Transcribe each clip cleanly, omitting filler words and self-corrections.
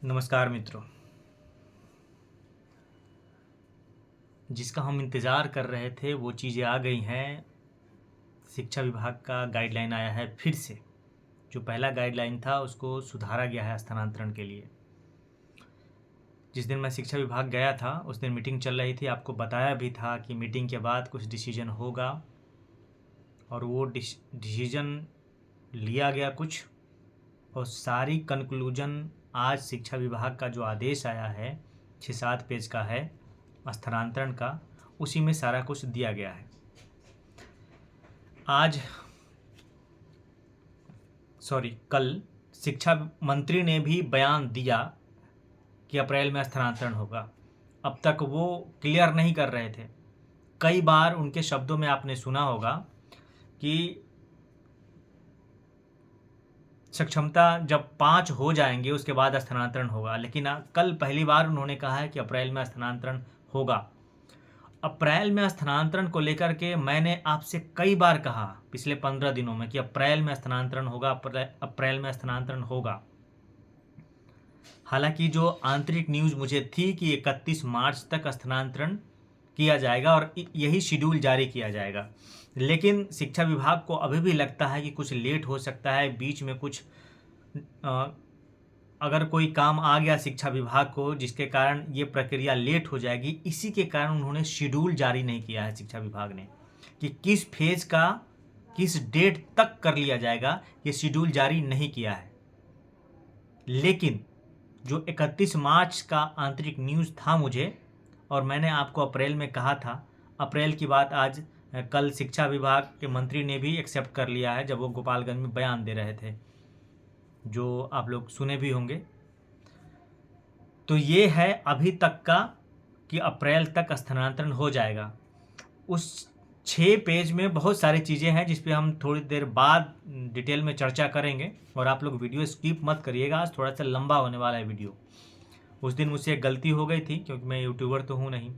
नमस्कार मित्रों। जिसका हम इंतज़ार कर रहे थे वो चीज़ें आ गई हैं। शिक्षा विभाग का गाइडलाइन आया है फिर से। जो पहला गाइडलाइन था उसको सुधारा गया है स्थानांतरण के लिए। जिस दिन मैं शिक्षा विभाग गया था उस दिन मीटिंग चल रही थी। आपको बताया भी था कि मीटिंग के बाद कुछ डिसीजन होगा और वो डिसीजन लिया गया कुछ, और सारी कंक्लूजन आज शिक्षा विभाग का जो आदेश आया है 6-7 पेज का है स्थानांतरण का, उसी में सारा कुछ दिया गया है। कल शिक्षा मंत्री ने भी बयान दिया कि अप्रैल में स्थानांतरण होगा। अब तक वो क्लियर नहीं कर रहे थे। कई बार उनके शब्दों में आपने सुना होगा कि सक्षमता जब 5 हो जाएंगे उसके बाद स्थानांतरण होगा, लेकिन कल पहली बार उन्होंने कहा है कि अप्रैल में स्थानांतरण होगा। अप्रैल में स्थानांतरण को लेकर के मैंने आपसे कई बार कहा पिछले 15 दिनों में कि अप्रैल में स्थानांतरण होगा, अप्रैल में स्थानांतरण होगा। हालांकि जो आंतरिक न्यूज़ मुझे थी कि 31 मार्च तक स्थानांतरण किया जाएगा और यही शेड्यूल जारी किया जाएगा, लेकिन शिक्षा विभाग को अभी भी लगता है कि कुछ लेट हो सकता है। बीच में कुछ अगर कोई काम आ गया शिक्षा विभाग को जिसके कारण ये प्रक्रिया लेट हो जाएगी, इसी के कारण उन्होंने शेड्यूल जारी नहीं किया है शिक्षा विभाग ने कि किस फेज का किस डेट तक कर लिया जाएगा। ये शेड्यूल जारी नहीं किया है। लेकिन जो 31 मार्च का आंतरिक न्यूज़ था मुझे, और मैंने आपको अप्रैल में कहा था, अप्रैल की बात आज कल शिक्षा विभाग के मंत्री ने भी एक्सेप्ट कर लिया है जब वो गोपालगंज में बयान दे रहे थे, जो आप लोग सुने भी होंगे। तो ये है अभी तक का कि अप्रैल तक स्थानांतरण हो जाएगा। उस 6 पेज में बहुत सारी चीज़ें हैं जिस पे हम थोड़ी देर बाद डिटेल में चर्चा करेंगे, और आप लोग वीडियो स्किप मत करिएगा। आज थोड़ा सा लंबा होने वाला है वीडियो। उस दिन मुझसे एक गलती हो गई थी क्योंकि मैं यूट्यूबर तो हूँ नहीं।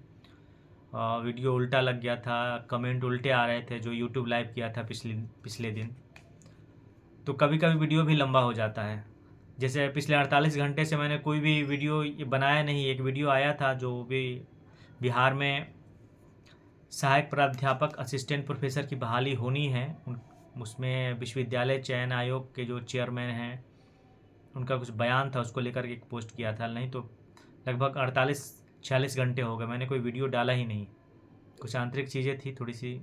वीडियो उल्टा लग गया था, कमेंट उल्टे आ रहे थे जो यूट्यूब लाइव किया था पिछले दिन। तो कभी कभी वीडियो भी लंबा हो जाता है। जैसे पिछले 48 घंटे से मैंने कोई भी वीडियो बनाया नहीं। एक वीडियो आया था जो भी बिहार में सहायक प्राध्यापक असिस्टेंट प्रोफेसर की बहाली होनी है, उसमें विश्वविद्यालय चयन आयोग के जो चेयरमैन हैं उनका कुछ बयान था, उसको लेकर एक पोस्ट किया था। नहीं तो लगभग 48-46 घंटे हो गए मैंने कोई वीडियो डाला ही नहीं। कुछ आंतरिक चीज़ें थी थोड़ी सी,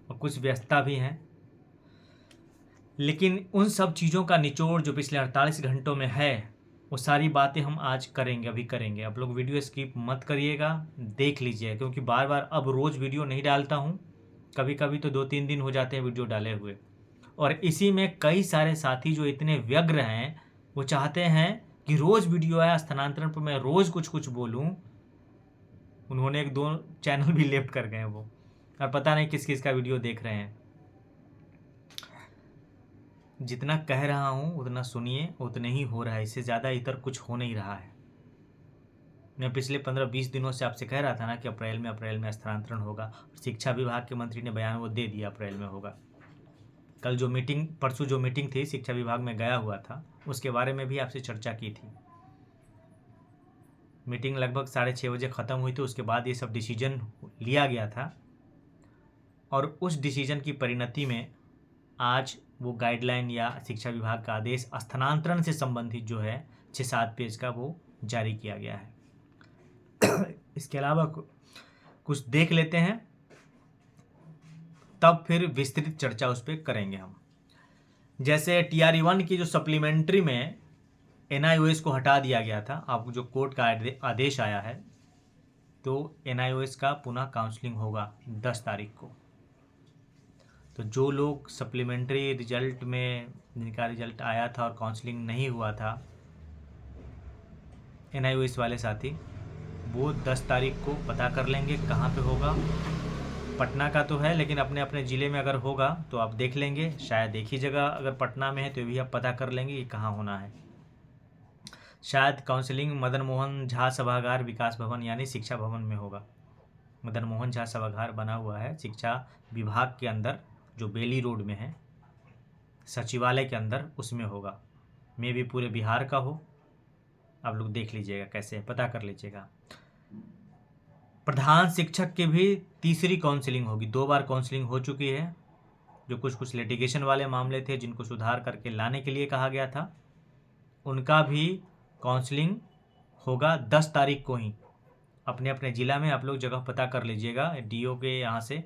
और कुछ व्यस्तता भी हैं। लेकिन उन सब चीज़ों का निचोड़ जो पिछले 48 घंटों में है, वो सारी बातें हम आज करेंगे, अभी करेंगे। आप लोग वीडियो स्किप मत करिएगा, देख लीजिए, क्योंकि बार बार अब रोज़ वीडियो नहीं डालता हूँ। कभी कभी तो 2-3 दिन हो जाते हैं वीडियो डाले हुए, और इसी में कई सारे साथी जो इतने व्यग्र हैं वो चाहते हैं कि रोज़ वीडियो आए स्थानांतरण पर मैं रोज़ कुछ कुछ बोलूँ। उन्होंने 1-2 चैनल भी लेफ्ट कर गए वो, और पता नहीं किस किस का वीडियो देख रहे हैं। जितना कह रहा हूँ उतना सुनिए, उतने ही हो रहा है, इससे ज़्यादा इधर कुछ हो नहीं रहा है। मैं पिछले 15-20 दिनों से आपसे कह रहा था ना कि अप्रैल में स्थानांतरण होगा। शिक्षा विभाग के मंत्री ने बयान वो दे दिया, अप्रैल में होगा। कल जो मीटिंग, परसों जो मीटिंग थी शिक्षा विभाग में गया हुआ था, उसके बारे में भी आपसे चर्चा की थी। मीटिंग लगभग 6:30 बजे ख़त्म हुई थी। उसके बाद ये सब डिसीजन लिया गया था, और उस डिसीजन की परिणति में आज वो गाइडलाइन या शिक्षा विभाग का आदेश स्थानांतरण से संबंधित जो है 6-7 पेज का, वो जारी किया गया है। इसके अलावा कुछ देख लेते हैं, तब फिर विस्तृत चर्चा उस पर करेंगे हम। जैसे TRE-1 की जो सप्लीमेंट्री में NIOS को हटा दिया गया था, आपको जो कोर्ट का आदेश आया है, तो NIOS का पुनः काउंसलिंग होगा 10 तारीख को। तो जो लोग सप्लीमेंट्री रिजल्ट में, जिनका रिजल्ट आया था और काउंसलिंग नहीं हुआ था, NIOS वाले साथी, वो 10 तारीख को पता कर लेंगे कहाँ पे होगा। पटना का तो है, लेकिन अपने अपने ज़िले में अगर होगा तो आप देख लेंगे। शायद एक ही जगह अगर पटना में है तो भी आप पता कर लेंगे कि कहाँ होना है। शायद काउंसलिंग मदन मोहन झा सभागार विकास भवन यानी शिक्षा भवन में होगा। मदन मोहन झा सभागार बना हुआ है शिक्षा विभाग के अंदर, जो बेली रोड में है, सचिवालय के अंदर, उसमें होगा। मे भी पूरे बिहार का हो, आप लोग देख लीजिएगा कैसे है, पता कर लीजिएगा। प्रधान शिक्षक की भी तीसरी काउंसलिंग होगी, 2 बार काउंसलिंग हो चुकी है। जो कुछ लिटिगेशन वाले मामले थे जिनको सुधार करके लाने के लिए कहा गया था, उनका भी काउंसलिंग होगा 10 तारीख को ही। अपने अपने ज़िला में आप लोग जगह पता कर लीजिएगा डीओ के यहाँ से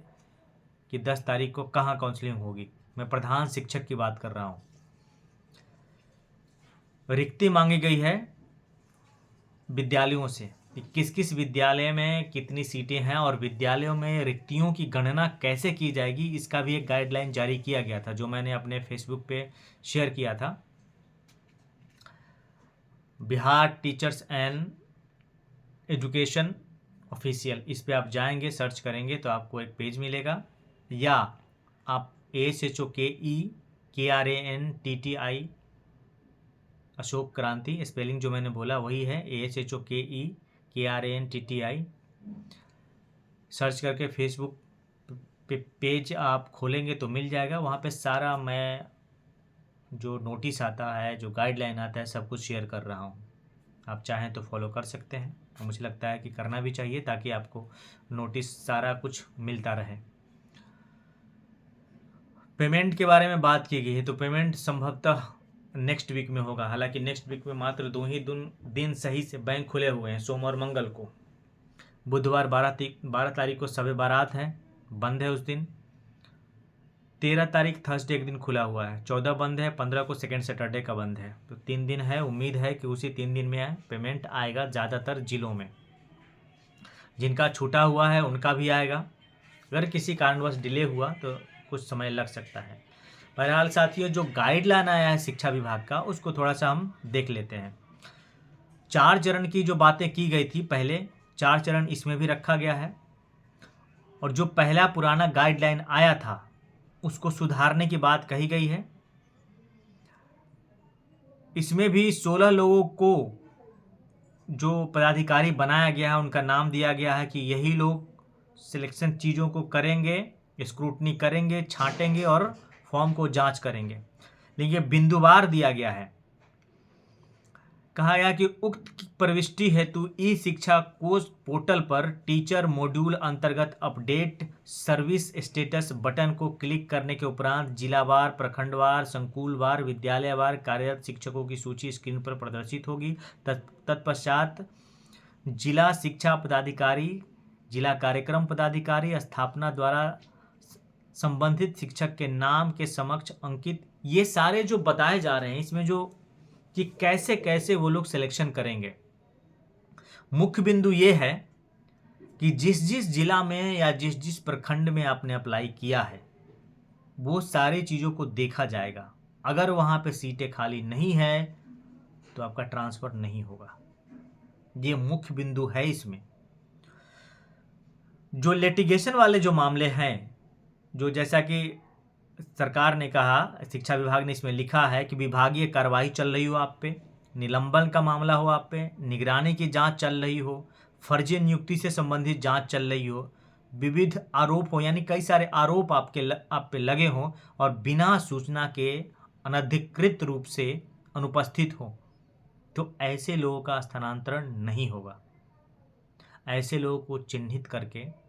कि 10 तारीख को कहाँ काउंसलिंग होगी। मैं प्रधान शिक्षक की बात कर रहा हूँ। रिक्ति मांगी गई है विद्यालयों से कि किस किस विद्यालय में कितनी सीटें हैं और विद्यालयों में रिक्तियों की गणना कैसे की जाएगी, इसका भी एक गाइडलाइन जारी किया गया था जो मैंने अपने फेसबुक पे शेयर किया था। Bihar teachers and education official, इस पे आप जाएंगे, सर्च करेंगे तो आपको एक पेज मिलेगा, या आप ASHOKEKRANTTI अशोक क्रांति, स्पेलिंग जो मैंने बोला वही है, ASHOKEKRANTTI सर्च करके फेसबुक पे पेज आप खोलेंगे तो मिल जाएगा। वहाँ पे सारा मैं जो नोटिस आता है, जो गाइडलाइन आता है, सब कुछ शेयर कर रहा हूँ। आप चाहें तो फॉलो कर सकते हैं, और मुझे लगता है कि करना भी चाहिए ताकि आपको नोटिस सारा कुछ मिलता रहे। पेमेंट के बारे में बात की गई है, तो पेमेंट संभवतः नेक्स्ट वीक में होगा। हालांकि नेक्स्ट वीक में मात्र 2 ही दिन सही से बैंक खुले हुए हैं, सोम और मंगल को। बुधवार 12 तारीख को शब बारात है, बंद है उस दिन। 13 तारीख थर्सडे एक दिन खुला हुआ है, 14 बंद है, 15 को सेकेंड सैटरडे का बंद है। तो 3 दिन है, उम्मीद है कि उसी 3 दिन में पेमेंट आएगा ज़्यादातर जिलों में। जिनका छूटा हुआ है उनका भी आएगा, अगर किसी कारणवश डिले हुआ तो कुछ समय लग सकता है। बहरहाल साथियों, जो गाइडलाइन आया है शिक्षा विभाग का, उसको थोड़ा सा हम देख लेते हैं। 4 चरण की जो बातें की गई थी पहले, 4 चरण इसमें भी रखा गया है, और जो पहला पुराना गाइडलाइन आया था उसको सुधारने की बात कही गई है। इसमें भी 16 लोगों को जो पदाधिकारी बनाया गया है उनका नाम दिया गया है कि यही लोग सिलेक्शन चीज़ों को करेंगे, स्क्रूटनी करेंगे, छांटेंगे और फॉर्म को जांच करेंगे। लेकिन बिंदुवार दिया गया है, कहा गया कि उक्त प्रविष्टि हेतु ई शिक्षा कोष पोर्टल पर टीचर मॉड्यूल अंतर्गत अपडेट सर्विस स्टेटस बटन को क्लिक करने के उपरांत जिलावार, प्रखंडवार, संकुलवार, विद्यालयवार कार्यरत शिक्षकों की सूची स्क्रीन पर प्रदर्शित होगी। तत्पश्चात जिला शिक्षा पदाधिकारी, जिला कार्यक्रम पदाधिकारी स्थापना द्वारा संबंधित शिक्षक के नाम के समक्ष अंकित, ये सारे जो बताए जा रहे हैं इसमें जो कि कैसे कैसे वो लोग सिलेक्शन करेंगे। मुख्य बिंदु ये है कि जिस जिस जिला में या जिस जिस प्रखंड में आपने अप्लाई किया है वो सारी चीज़ों को देखा जाएगा। अगर वहाँ पे सीटें खाली नहीं है तो आपका ट्रांसफ़र नहीं होगा। ये मुख्य बिंदु है इसमें। जो लिटिगेशन वाले जो मामले हैं, जो जैसा कि सरकार ने कहा, शिक्षा विभाग ने इसमें लिखा है कि विभागीय कार्रवाई चल रही हो आप पे, निलंबन का मामला हो आप पे, निगरानी की जांच चल रही हो, फर्जी नियुक्ति से संबंधित जांच चल रही हो, विविध आरोप हो, यानी कई सारे आरोप आप पे लगे हों और बिना सूचना के अनधिकृत रूप से अनुपस्थित हो, तो ऐसे लोगों का स्थानांतरण नहीं होगा। ऐसे लोगों को चिन्हित करके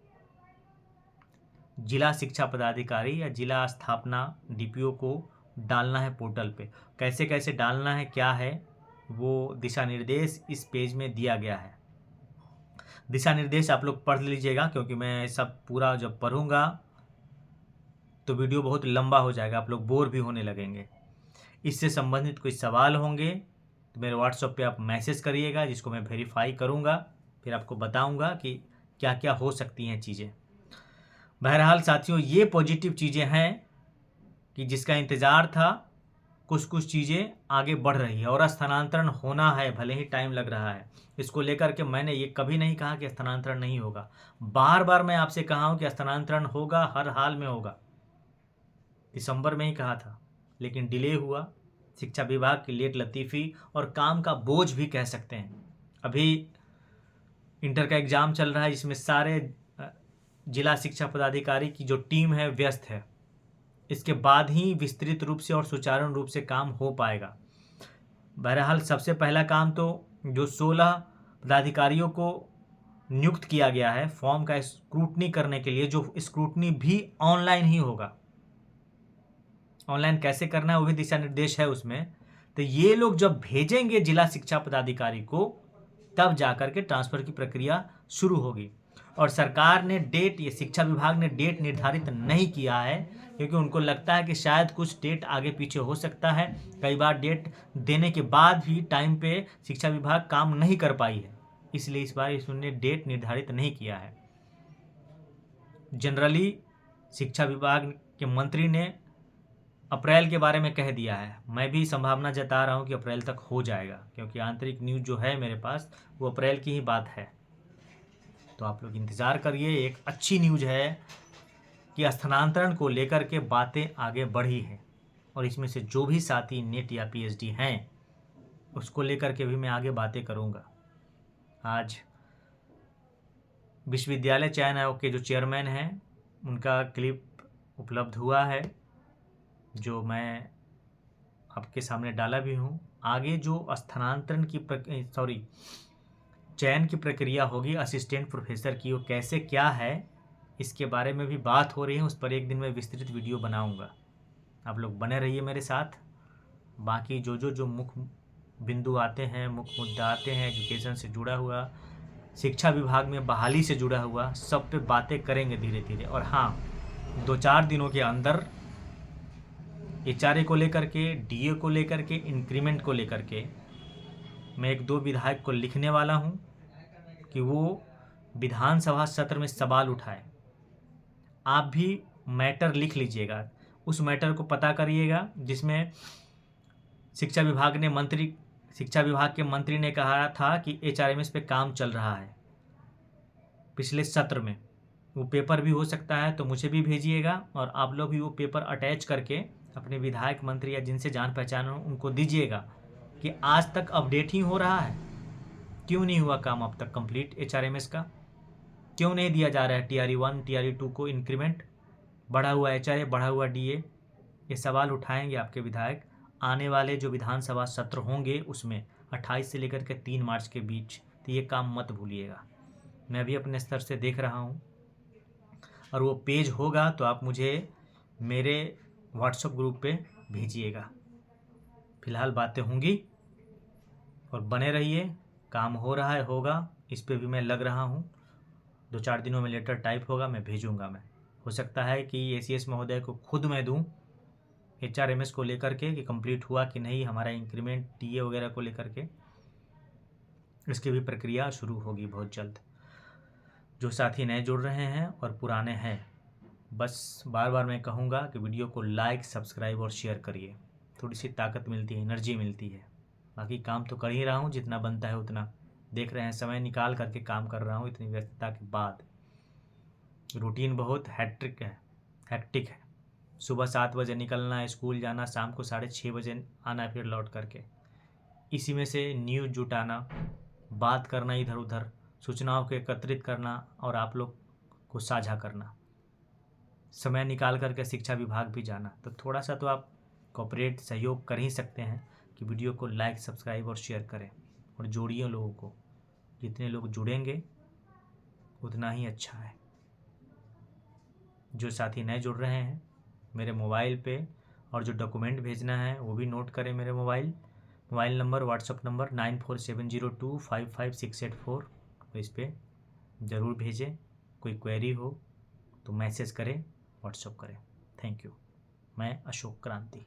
जिला शिक्षा पदाधिकारी या जिला स्थापना डीपीओ को डालना है पोर्टल पे। कैसे कैसे डालना है, क्या है, वो दिशा निर्देश इस पेज में दिया गया है। दिशा निर्देश आप लोग पढ़ लीजिएगा, क्योंकि मैं सब पूरा जब पढ़ूंगा तो वीडियो बहुत लंबा हो जाएगा, आप लोग बोर भी होने लगेंगे। इससे संबंधित कोई सवाल होंगे तो मेरे व्हाट्सएप पे आप मैसेज करिएगा, जिसको मैं वेरीफाई करूँगा, फिर आपको बताऊँगा कि क्या क्या हो सकती हैं चीज़ें। बहरहाल साथियों, ये पॉजिटिव चीज़ें हैं कि जिसका इंतज़ार था, कुछ कुछ चीज़ें आगे बढ़ रही है और स्थानांतरण होना है, भले ही टाइम लग रहा है। इसको लेकर के मैंने ये कभी नहीं कहा कि स्थानांतरण नहीं होगा। बार बार मैं आपसे कहा हूँ कि स्थानांतरण होगा, हर हाल में होगा। दिसंबर में ही कहा था, लेकिन डिले हुआ। शिक्षा विभाग की लेट लतीफ़ी और काम का बोझ भी कह सकते हैं। अभी इंटर का एग्ज़ाम चल रहा है, जिसमें सारे जिला शिक्षा पदाधिकारी की जो टीम है व्यस्त है। इसके बाद ही विस्तृत रूप से और सुचारू रूप से काम हो पाएगा। बहरहाल सबसे पहला काम तो जो 16 पदाधिकारियों को नियुक्त किया गया है फॉर्म का स्क्रूटनी करने के लिए, जो स्क्रूटनी भी ऑनलाइन ही होगा। ऑनलाइन कैसे करना है वो भी दिशा निर्देश है उसमें। तो ये लोग जब भेजेंगे जिला शिक्षा पदाधिकारी को, तब जाकर के ट्रांसफर की प्रक्रिया शुरू होगी। और सरकार ने डेट, ये शिक्षा विभाग ने डेट निर्धारित नहीं किया है, क्योंकि उनको लगता है कि शायद कुछ डेट आगे पीछे हो सकता है। कई बार डेट देने के बाद भी टाइम पे शिक्षा विभाग काम नहीं कर पाई है, इसलिए इस बार इसने डेट निर्धारित नहीं किया है। जनरली शिक्षा विभाग के मंत्री ने अप्रैल के बारे में कह दिया है। मैं भी संभावना जता रहा हूँ कि अप्रैल तक हो जाएगा, क्योंकि आंतरिक न्यूज़ जो है मेरे पास वो अप्रैल की ही बात है। तो आप लोग इंतज़ार करिए। एक अच्छी न्यूज़ है कि स्थानांतरण को लेकर के बातें आगे बढ़ी हैं, और इसमें से जो भी साथी नेट या पीएचडी हैं उसको लेकर के भी मैं आगे बातें करूँगा। आज विश्वविद्यालय चयन आयोग के जो चेयरमैन हैं उनका क्लिप उपलब्ध हुआ है, जो मैं आपके सामने डाला भी हूँ। आगे जो स्थानांतरण की चयन की प्रक्रिया होगी असिस्टेंट प्रोफेसर की, वो कैसे क्या है इसके बारे में भी बात हो रही है। उस पर एक दिन में विस्तृत वीडियो बनाऊंगा। आप लोग बने रहिए मेरे साथ। बाकी जो मुख्य बिंदु आते हैं, मुख्य मुद्दा आते हैं, एजुकेशन से जुड़ा हुआ, शिक्षा विभाग में बहाली से जुड़ा हुआ, सब पे बातें करेंगे धीरे धीरे। और हाँ, 2-4 दिनों के अंदर एचआरए को लेकर के, डीए को लेकर के, इंक्रीमेंट को लेकर के मैं 1-2 विधायक को लिखने वाला हूँ कि वो विधानसभा सत्र में सवाल उठाए। आप भी मैटर लिख लीजिएगा, उस मैटर को पता करिएगा जिसमें शिक्षा विभाग के मंत्री ने कहा था कि एचआरएमएस पे काम चल रहा है पिछले सत्र में। वो पेपर भी हो सकता है, तो मुझे भी भेजिएगा, और आप लोग भी वो पेपर अटैच करके अपने विधायक, मंत्री या जिनसे जान पहचान हो उनको दीजिएगा कि आज तक अपडेट ही हो रहा है। क्यों नहीं हुआ काम अब तक कंप्लीट एचआरएमएस का? क्यों नहीं दिया जा रहा है टीआरई 1, टीआरई 2 को इंक्रीमेंट? बढ़ा हुआ एचआरए, बढ़ा हुआ डीए, ये सवाल उठाएंगे आपके विधायक। आने वाले जो विधानसभा सत्र होंगे उसमें 28 से लेकर के 3 मार्च के बीच, तो ये काम मत भूलिएगा। मैं भी अपने स्तर से देख रहा हूँ, और वो पेज होगा तो आप मुझे मेरे व्हाट्सएप ग्रुप पे भेजिएगा। फिलहाल बातें होंगी, और बने रहिए। काम हो रहा है, होगा, इस पे भी मैं लग रहा हूँ। 2-4 दिनों में लेटर टाइप होगा, मैं भेजूंगा। मैं हो सकता है कि एसीएस महोदय को खुद मैं दूं एचआरएमएस को लेकर के कि कंप्लीट हुआ कि नहीं, हमारा इंक्रीमेंट टीए वगैरह को लेकर के। इसकी भी प्रक्रिया शुरू होगी बहुत जल्द। जो साथी नए जुड़ रहे हैं और पुराने हैं, बस बार बार मैं कहूँगा कि वीडियो को लाइक, सब्सक्राइब और शेयर करिए। थोड़ी सी ताकत मिलती है, एनर्जी मिलती है। बाकी काम तो कर ही रहा हूँ, जितना बनता है उतना। देख रहे हैं, समय निकाल करके काम कर रहा हूँ इतनी व्यस्तता के बाद। रूटीन बहुत हैट्रिक है। सुबह 7 बजे निकलना है, स्कूल जाना, शाम को 6:30 बजे आना, फिर लौट करके इसी में से न्यूज़ जुटाना, बात करना, इधर उधर सूचनाओं को एकत्रित करना और आप लोग को साझा करना। समय निकाल करके शिक्षा विभाग भी जाना, तो थोड़ा सा तो आप कोऑपरेट, सहयोग कर ही सकते हैं कि वीडियो को लाइक, सब्सक्राइब और शेयर करें, और जोड़िए लोगों को। जितने लोग जुड़ेंगे उतना ही अच्छा है। जो साथी नए जुड़ रहे हैं, मेरे मोबाइल पे और जो डॉक्यूमेंट भेजना है वो भी नोट करें। मेरे मोबाइल नंबर, व्हाट्सअप नंबर 9470255684, तो इस पर ज़रूर भेजें। कोई क्वेरी हो तो मैसेज करें, व्हाट्सअप करें। Thank you. मैं अशोक क्रांति।